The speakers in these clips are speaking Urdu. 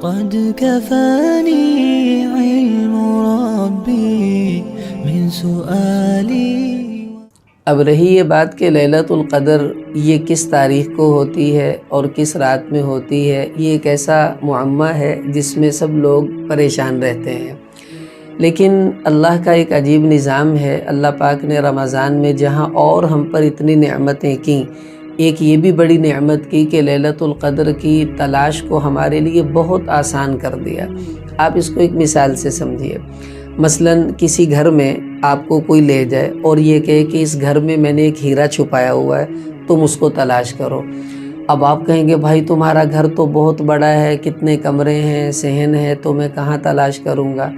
قد كفاني علم ربي من سؤالي۔ اب رہی یہ بات کہ لیلۃ القدر یہ کس تاریخ کو ہوتی ہے اور کس رات میں ہوتی ہے، یہ ایک ایسا معمہ ہے جس میں سب لوگ پریشان رہتے ہیں۔ لیکن اللہ کا ایک عجیب نظام ہے۔ اللہ پاک نے رمضان میں جہاں اور ہم پر اتنی نعمتیں کیں، ایک یہ بھی بڑی نعمت کی کہ لیلۃ القدر کی تلاش کو ہمارے لیے بہت آسان کر دیا۔ آپ اس کو ایک مثال سے سمجھیے۔ مثلاً کسی گھر میں آپ کو کوئی لے جائے اور یہ کہے کہ اس گھر میں میں نے ایک ہیرا چھپایا ہوا ہے، تم اس کو تلاش کرو۔ اب آپ کہیں گے بھائی تمہارا گھر تو بہت بڑا ہے، کتنے کمرے ہیں، صحن ہے، تو میں کہاں تلاش کروں گا؟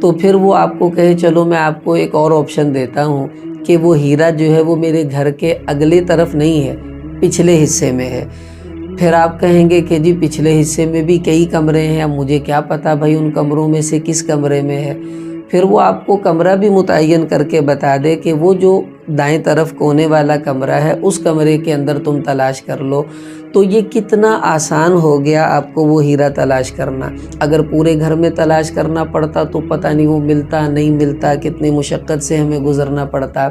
تو پھر وہ آپ کو کہے چلو میں آپ کو ایک اور آپشن دیتا ہوں کہ وہ ہیرا جو ہے وہ میرے گھر کے اگلے طرف نہیں ہے، پچھلے حصے میں ہے۔ پھر آپ کہیں گے کہ جی پچھلے حصے میں بھی کئی کمرے ہیں، اب مجھے کیا پتہ بھائی ان کمروں میں سے کس کمرے میں ہے۔ پھر وہ آپ کو کمرہ بھی متعین کر کے بتا دے کہ وہ جو دائیں طرف کونے والا کمرہ ہے اس کمرے کے اندر تم تلاش کر لو۔ تو یہ کتنا آسان ہو گیا آپ کو وہ ہیرا تلاش کرنا۔ اگر پورے گھر میں تلاش کرنا پڑتا تو پتہ نہیں وہ ملتا نہیں ملتا، کتنی مشقت سے ہمیں گزرنا پڑتا۔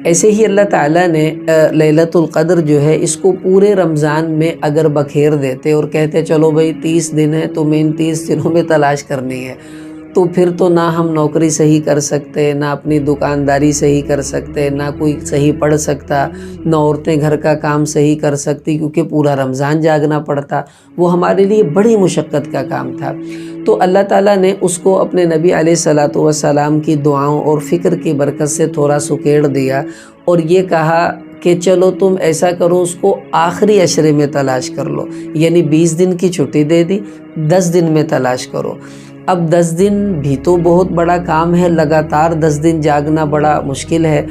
ایسے ہی اللہ تعالیٰ نے لیلۃ القدر جو ہے اس کو پورے رمضان میں اگر بکھیر دیتے اور کہتے چلو بھائی 30 دن ہے تمہیں ان 30 دنوں میں تلاش کرنی ہے، تو پھر تو نہ ہم نوکری صحیح کر سکتے، نہ اپنی دکانداری صحیح کر سکتے، نہ کوئی صحیح پڑھ سکتا، نہ عورتیں گھر کا کام صحیح کر سکتی، کیونکہ پورا رمضان جاگنا پڑتا۔ وہ ہمارے لیے بڑی مشقت کا کام تھا۔ تو اللہ تعالیٰ نے اس کو اپنے نبی علیہ الصلوۃ والسلام کی دعاؤں اور فکر کی برکت سے تھوڑا سکیڑ دیا اور یہ کہا کہ چلو تم ایسا کرو اس کو آخری عشرے میں تلاش کر لو، یعنی 20 دن کی چھٹی دے دی، 10 دن میں تلاش کرو۔ اب 10 دن بھی تو بہت بڑا کام ہے، لگاتار 10 دن جاگنا بڑا مشکل ہے۔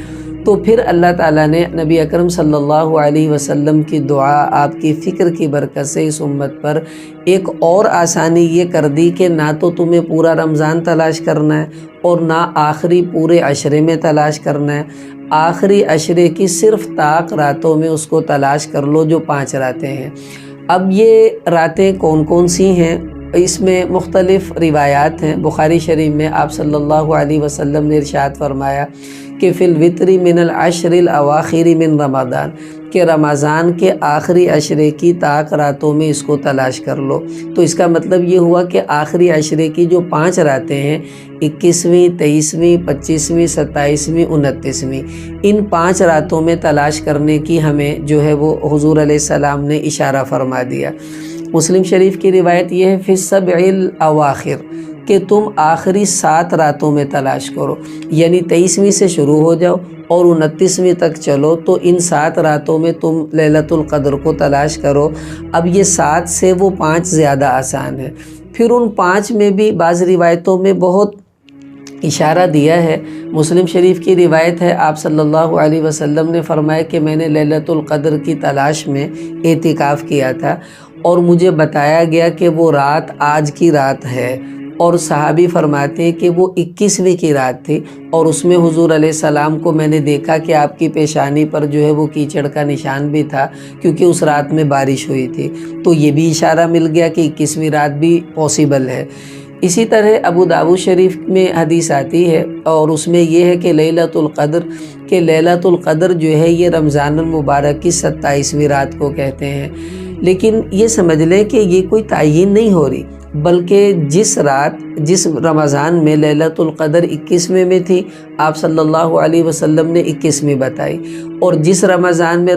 تو پھر اللہ تعالیٰ نے نبی اکرم صلی اللہ علیہ وسلم کی دعا، آپ کی فکر کی برکت سے اس امت پر ایک اور آسانی یہ کر دی کہ نہ تو تمہیں پورا رمضان تلاش کرنا ہے اور نہ آخری پورے عشرے میں تلاش کرنا ہے۔ آخری عشرے کی صرف طاق راتوں میں اس کو تلاش کر لو جو 5 راتیں ہیں۔ اب یہ راتیں کون کون سی ہیں؟ اس میں مختلف روایات ہیں۔ بخاری شریف میں آپ صلی اللہ علیہ وسلم نے ارشاد فرمایا کہ فی الوتر من العشر الاواخر من رمضان، کہ رمضان کے آخری عشرے کی طاق راتوں میں اس کو تلاش کر لو۔ تو اس کا مطلب یہ ہوا کہ آخری عشرے کی جو 5 راتیں ہیں، 21ویں، 23ویں، 25ویں، 27ویں، 29ویں، ان 5 راتوں میں تلاش کرنے کی ہمیں جو ہے وہ حضور علیہ السلام نے اشارہ فرما دیا۔ مسلم شریف کی روایت یہ ہے فی السبع الاواخر، کہ تم آخری 7 راتوں میں تلاش کرو، یعنی 23ویں سے شروع ہو جاؤ اور 29ویں تک چلو، تو ان 7 راتوں میں تم لیلۃ القدر کو تلاش کرو۔ اب یہ 7 سے وہ 5 زیادہ آسان ہے۔ پھر ان 5 میں بھی بعض روایتوں میں بہت اشارہ دیا ہے۔ مسلم شریف کی روایت ہے، آپ صلی اللہ علیہ وسلم نے فرمایا کہ میں نے لیلۃ القدر کی تلاش میں اعتکاف کیا تھا اور مجھے بتایا گیا کہ وہ رات آج کی رات ہے، اور صحابی فرماتے ہیں کہ وہ 21ویں کی رات تھی، اور اس میں حضور علیہ السلام کو میں نے دیکھا کہ آپ کی پیشانی پر جو ہے وہ کیچڑ کا نشان بھی تھا، کیونکہ اس رات میں بارش ہوئی تھی۔ تو یہ بھی اشارہ مل گیا کہ 21ویں رات بھی پاسبل ہے۔ اسی طرح ابو داؤد شریف میں حدیث آتی ہے اور اس میں یہ ہے کہ لیلۃ القدر جو ہے یہ رمضان المبارک کی 27ویں رات کو کہتے ہیں۔ لیکن یہ سمجھ لیں کہ یہ کوئی تعیین نہیں ہو رہی، بلکہ جس رمضان میں لیلۃ القدر 21ویں میں تھی، آپ صلی اللہ علیہ وسلم نے 21ویں بتائی، اور جس رمضان میں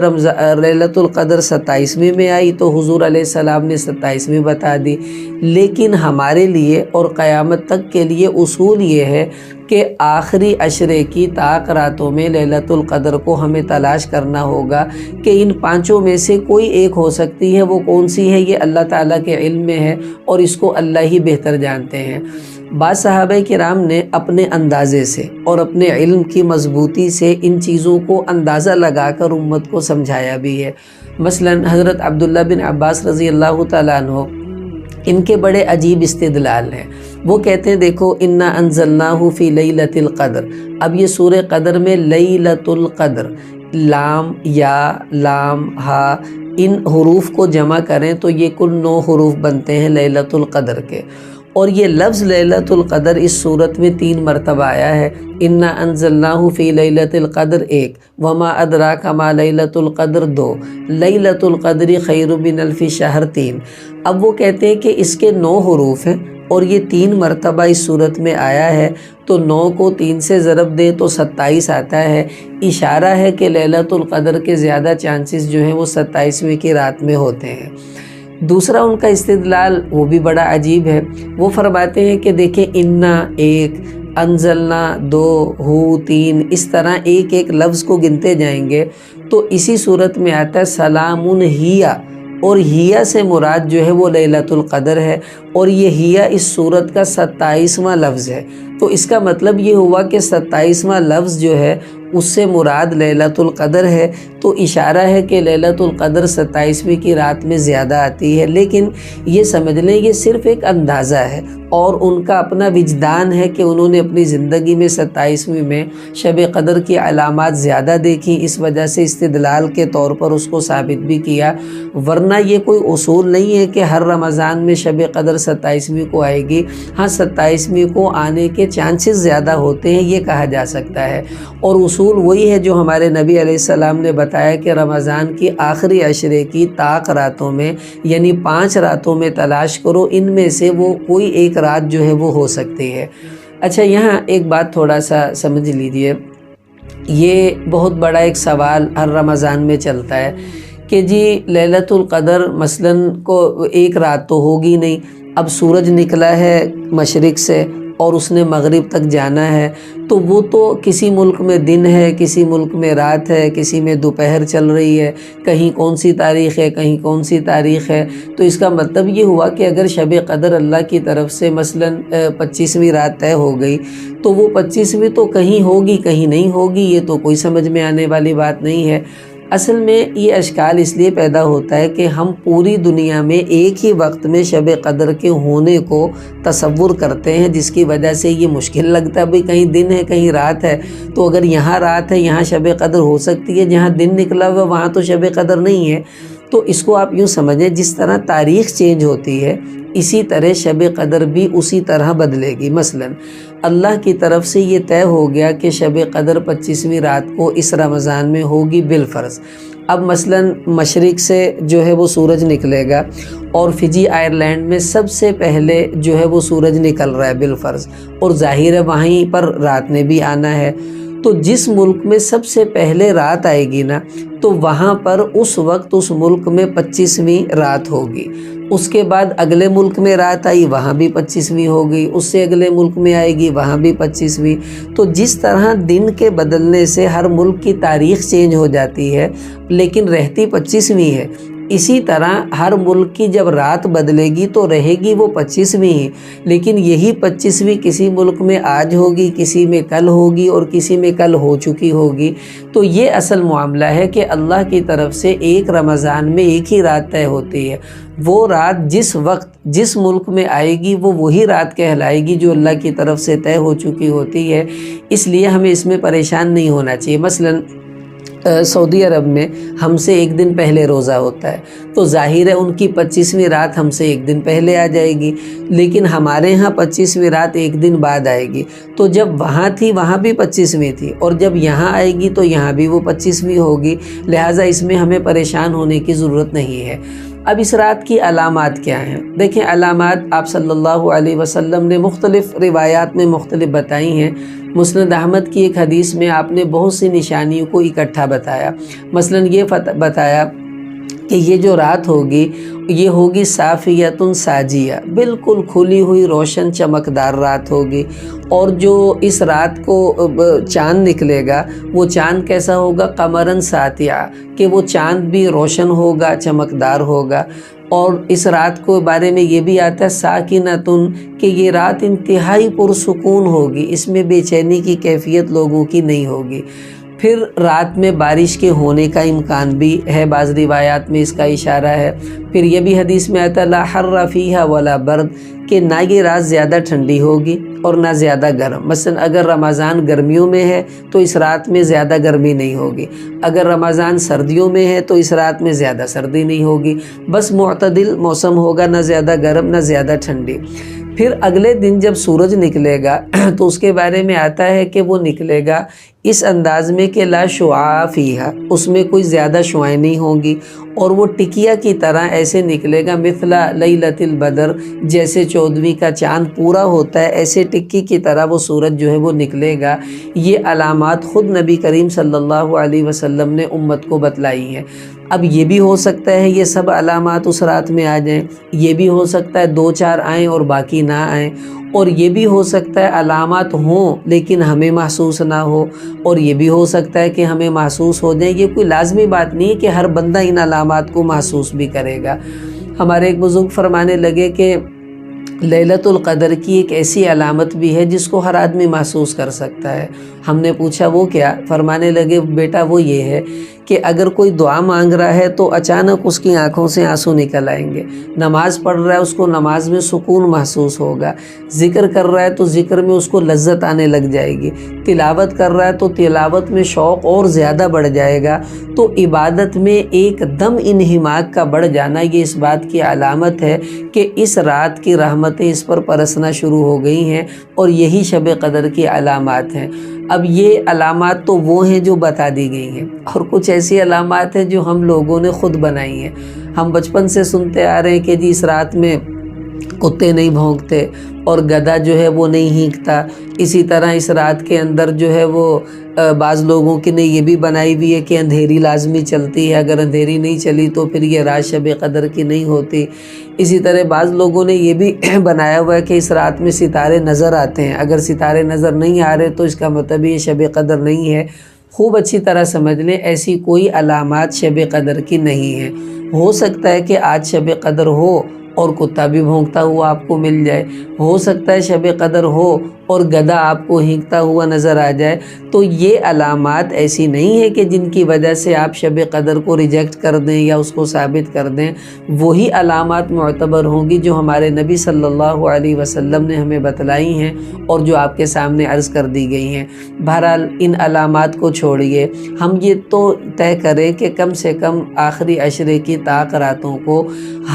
لیلۃ القدر 27ویں میں آئی تو حضور علیہ السلام نے 27ویں بتا دی۔ لیکن ہمارے لیے اور قیامت تک کے لیے اصول یہ ہے کہ آخری عشرے کی طاق راتوں میں لیلۃ القدر کو ہمیں تلاش کرنا ہوگا کہ ان 5 میں سے کوئی ایک ہو سکتی ہے۔ وہ کون سی ہے یہ اللہ تعالیٰ کے علم میں ہے اور اس کو اللہ ہی بہتر جانتے ہیں۔ بعض صحابہ کرام نے اپنے اندازے سے اور اپنے علم کی مضبوطی سے ان چیزوں کو اندازہ لگا کر امت کو سمجھایا بھی ہے۔ مثلا حضرت عبداللہ بن عباس رضی اللہ تعالیٰ عنہ، ان کے بڑے عجیب استدلال ہیں۔ وہ کہتے ہیں دیکھو انا انزلناہ فی لیلۃ القدر، اب یہ سورہ قدر میں لیلۃ القدر، لام یا لام ہا ان حروف کو جمع کریں تو یہ کل 9 حروف بنتے ہیں لیلۃ القدر کے، اور یہ لفظ لیلۃ القدر اس صورت میں 3 مرتبہ آیا ہے۔ انا انزلناہ فی لیلۃ القدر 1، وما ادراک ما لیلۃ القدر 2، لیلۃ القدر خیر من الف شہر 3۔ اب وہ کہتے ہیں کہ اس کے 9 حروف ہیں اور یہ 3 مرتبہ اس صورت میں آیا ہے، تو 9 کو 3 سے ضرب دے تو 27 آتا ہے۔ اشارہ ہے کہ لیلۃ القدر کے زیادہ چانسز جو ہیں وہ 27ویں کی رات میں ہوتے ہیں۔ دوسرا ان کا استدلال وہ بھی بڑا عجیب ہے، وہ فرماتے ہیں کہ دیکھیں انا 1، انزلنا 2، ہو 3، اس طرح ایک ایک لفظ کو گنتے جائیں گے تو اسی صورت میں آتا ہے سلام ہیا، اور ہیا سے مراد جو ہے وہ لیلۃ القدر ہے، اور یہ ہیا اس صورت کا 27واں لفظ ہے۔ تو اس کا مطلب یہ ہوا کہ 27واں لفظ جو ہے اس سے مراد لیلۃ القدر ہے، تو اشارہ ہے کہ لیلۃ القدر 27ویں کی رات میں زیادہ آتی ہے۔ لیکن یہ سمجھ لیں یہ صرف ایک اندازہ ہے، اور ان کا اپنا وجدان ہے کہ انہوں نے اپنی زندگی میں 27ویں میں شب قدر کی علامات زیادہ دیکھی، اس وجہ سے استدلال کے طور پر اس کو ثابت بھی کیا، ورنہ یہ کوئی اصول نہیں ہے کہ ہر رمضان میں شب قدر 27ویں کو آئے گی۔ ہاں 27ویں کو آنے کے چانسز زیادہ ہوتے ہیں، یہ کہا جا سکتا ہے، اور اصول وہی ہے جو ہمارے نبی علیہ السلام نے بتایا کہ رمضان کی آخری عشرے کی طاق راتوں میں، یعنی 5 راتوں میں تلاش کرو، ان میں سے وہ کوئی ایک رات جو ہے وہ ہو سکتی ہے۔ اچھا یہاں ایک بات تھوڑا سا سمجھ لیجیے، یہ بہت بڑا ایک سوال ہر رمضان میں چلتا ہے کہ جی لیلۃ القدر مثلاً کو ایک رات تو ہوگی نہیں، اب سورج نکلا ہے مشرق سے اور اس نے مغرب تک جانا ہے، تو وہ تو کسی ملک میں دن ہے، کسی ملک میں رات ہے، کسی میں دوپہر چل رہی ہے، کہیں کون سی تاریخ ہے، کہیں کون سی تاریخ ہے۔ تو اس کا مطلب یہ ہوا کہ اگر شب قدر اللہ کی طرف سے مثلاً 25ویں رات طے ہو گئی تو وہ 25ویں تو کہیں ہوگی کہیں نہیں ہوگی، یہ تو کوئی سمجھ میں آنے والی بات نہیں ہے۔ اصل میں یہ اشکال اس لیے پیدا ہوتا ہے کہ ہم پوری دنیا میں ایک ہی وقت میں شب قدر کے ہونے کو تصور کرتے ہیں، جس کی وجہ سے یہ مشکل لگتا ہے، بھئی کہیں دن ہے کہیں رات ہے، تو اگر یہاں رات ہے یہاں شب قدر ہو سکتی ہے، جہاں دن نکلا ہوا وہاں تو شب قدر نہیں ہے۔ تو اس کو آپ یوں سمجھیں، جس طرح تاریخ چینج ہوتی ہے اسی طرح شب قدر بھی اسی طرح بدلے گی۔ مثلاً اللہ کی طرف سے یہ طے ہو گیا کہ شب قدر 25ویں رات کو اس رمضان میں ہوگی بالفرض۔ اب مثلاً مشرق سے جو ہے وہ سورج نکلے گا، اور فجی آئرلینڈ میں سب سے پہلے جو ہے وہ سورج نکل رہا ہے بالفرض، اور ظاہر ہے وہیں پر رات نے بھی آنا ہے، تو جس ملک میں سب سے پہلے رات آئے گی نا، تو وہاں پر اس وقت اس ملک میں 25ویں رات ہوگی۔ اس کے بعد اگلے ملک میں رات آئی، وہاں بھی 25ویں ہوگی، اس سے اگلے ملک میں آئے گی، وہاں بھی 25ویں۔ تو جس طرح دن کے بدلنے سے ہر ملک کی تاریخ چینج ہو جاتی ہے لیکن رہتی 25ویں ہے، اسی طرح ہر ملک کی جب رات بدلے گی تو رہے گی وہ 25ویں ہی، لیکن یہی 25ویں کسی ملک میں آج ہوگی، کسی میں کل ہوگی، اور کسی میں کل ہو چکی ہوگی۔ تو یہ اصل معاملہ ہے کہ اللہ کی طرف سے ایک رمضان میں ایک ہی رات طے ہوتی ہے، وہ رات جس وقت جس ملک میں آئے گی وہ وہی رات کہلائے گی جو اللہ کی طرف سے طے ہو چکی ہوتی ہے۔ اس لیے ہمیں اس میں پریشان نہیں ہونا چاہیے۔ مثلاً سعودی عرب میں ہم سے ایک دن پہلے روزہ ہوتا ہے، تو ظاہر ہے ان کی 25ویں رات ہم سے ایک دن پہلے آ جائے گی، لیکن ہمارے ہاں 25ویں رات ایک دن بعد آئے گی، تو جب وہاں تھی وہاں بھی 25ویں تھی، اور جب یہاں آئے گی تو یہاں بھی وہ 25ویں ہوگی، لہٰذا اس میں ہمیں پریشان ہونے کی ضرورت نہیں ہے۔ اب اس رات کی علامات کیا ہیں؟ دیکھیں علامات آپ صلی اللہ علیہ وسلم نے مختلف روایات میں مختلف بتائی ہیں۔ مسند احمد کی ایک حدیث میں آپ نے بہت سی نشانیوں کو اکٹھا بتایا۔ مثلاً یہ بتایا کہ یہ جو رات ہوگی یہ ہوگی صافیۃ ساجیہ، بالکل کھلی ہوئی روشن چمکدار رات ہوگی، اور جو اس رات کو چاند نکلے گا وہ چاند کیسا ہوگا؟ قمراً ساطعہ، کہ وہ چاند بھی روشن ہوگا، چمکدار ہوگا۔ اور اس رات کو بارے میں یہ بھی آتا ہے ساکنتن، کہ یہ رات انتہائی پرسکون ہوگی، اس میں بے چینی کی کیفیت لوگوں کی نہیں ہوگی۔ پھر رات میں بارش کے ہونے کا امکان بھی ہے، بعض روایات میں اس کا اشارہ ہے۔ پھر یہ بھی حدیث میں آتا ہے لا حر فیہا ولا برد، کہ نہ یہ رات زیادہ ٹھنڈی ہوگی اور نہ زیادہ گرم۔ مثلا اگر رمضان گرمیوں میں ہے تو اس رات میں زیادہ گرمی نہیں ہوگی، اگر رمضان سردیوں میں ہے تو اس رات میں زیادہ سردی نہیں ہوگی، بس معتدل موسم ہوگا، نہ زیادہ گرم نہ زیادہ ٹھنڈی۔ پھر اگلے دن جب سورج نکلے گا تو اس کے بارے میں آتا ہے کہ وہ نکلے گا اس انداز میں کہ لا شعاع فیہا، اس میں کوئی زیادہ شعائیں نہیں ہوں گی، اور وہ ٹکیا کی طرح ایسے نکلے گا مثل لیلۃ البدر، جیسے 14ویں کا چاند پورا ہوتا ہے ایسے ٹکی کی طرح وہ سورج جو ہے وہ نکلے گا۔ یہ علامات خود نبی کریم صلی اللہ علیہ وسلم نے امت کو بتلائی ہیں۔ اب یہ بھی ہو سکتا ہے یہ سب علامات اس رات میں آ جائیں، یہ بھی ہو سکتا ہے 2-4 آئیں اور باقی نہ آئیں، اور یہ بھی ہو سکتا ہے علامات ہوں لیکن ہمیں محسوس نہ ہو، اور یہ بھی ہو سکتا ہے کہ ہمیں محسوس ہو جائیں۔ یہ کوئی لازمی بات نہیں ہے کہ ہر بندہ ان علامات کو محسوس بھی کرے گا۔ ہمارے ایک بزرگ فرمانے لگے کہ لیلۃ القدر کی ایک ایسی علامت بھی ہے جس کو ہر آدمی محسوس کر سکتا ہے۔ ہم نے پوچھا وہ کیا؟ فرمانے لگے بیٹا وہ یہ ہے کہ اگر کوئی دعا مانگ رہا ہے تو اچانک اس کی آنکھوں سے آنسو نکل آئیں گے، نماز پڑھ رہا ہے اس کو نماز میں سکون محسوس ہوگا، ذکر کر رہا ہے تو ذکر میں اس کو لذت آنے لگ جائے گی، تلاوت کر رہا ہے تو تلاوت میں شوق اور زیادہ بڑھ جائے گا۔ تو عبادت میں ایک دم انہماک کا بڑھ جانا یہ اس بات کی علامت ہے کہ اس رات کی رحمتیں اس پر برسنا شروع ہو گئی ہیں، اور یہی شب قدر کی علامات ہیں۔ اب یہ علامات تو وہ ہیں جو بتا دی گئی ہیں، اور کچھ ایسی علامات ہیں جو ہم لوگوں نے خود بنائی ہیں۔ ہم بچپن سے سنتے آ رہے ہیں کہ جی اس رات میں کتے نہیں بھونکتے اور گدھا جو ہے وہ نہیں ہینکتا، اسی طرح اس رات کے اندر جو ہے وہ بعض لوگوں کی نے یہ بھی بنائی ہوئی ہے کہ اندھیری لازمی چلتی ہے، اگر اندھیری نہیں چلی تو پھر یہ رات شب قدر کی نہیں ہوتی۔ اسی طرح بعض لوگوں نے یہ بھی بنایا ہوا ہے کہ اس رات میں ستارے نظر آتے ہیں، اگر ستارے نظر نہیں آ رہے تو اس کا مطلب یہ شب قدر نہیں ہے۔ خوب اچھی طرح سمجھ لیں ایسی کوئی علامات شب قدر کی نہیں ہیں۔ ہو سکتا ہے کہ آج شب قدر ہو اور کتا بھی بھونکتا ہوا آپ کو مل جائے، ہو سکتا ہے شب قدر ہو اور گدھا آپ کو ہینکتا ہوا نظر آ جائے، تو یہ علامات ایسی نہیں ہے کہ جن کی وجہ سے آپ شب قدر کو ریجیکٹ کر دیں یا اس کو ثابت کر دیں۔ وہی علامات معتبر ہوں گی جو ہمارے نبی صلی اللہ علیہ وسلم نے ہمیں بتلائی ہیں اور جو آپ کے سامنے عرض کر دی گئی ہیں۔ بہرحال ان علامات کو چھوڑیے، ہم یہ تو طے کریں کہ کم سے کم آخری عشرے کی طاق راتوں کو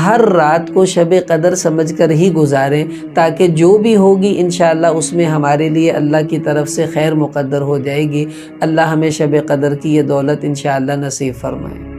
ہر رات کو شب قدر سمجھ کر ہی گزاریں، تاکہ جو بھی ہوگی انشاءاللہ اس میں ہمارے لیے اللہ کی طرف سے خیر مقدر ہو جائے گی۔ اللہ ہمیں شب قدر کی یہ دولت انشاءاللہ نصیب فرمائے۔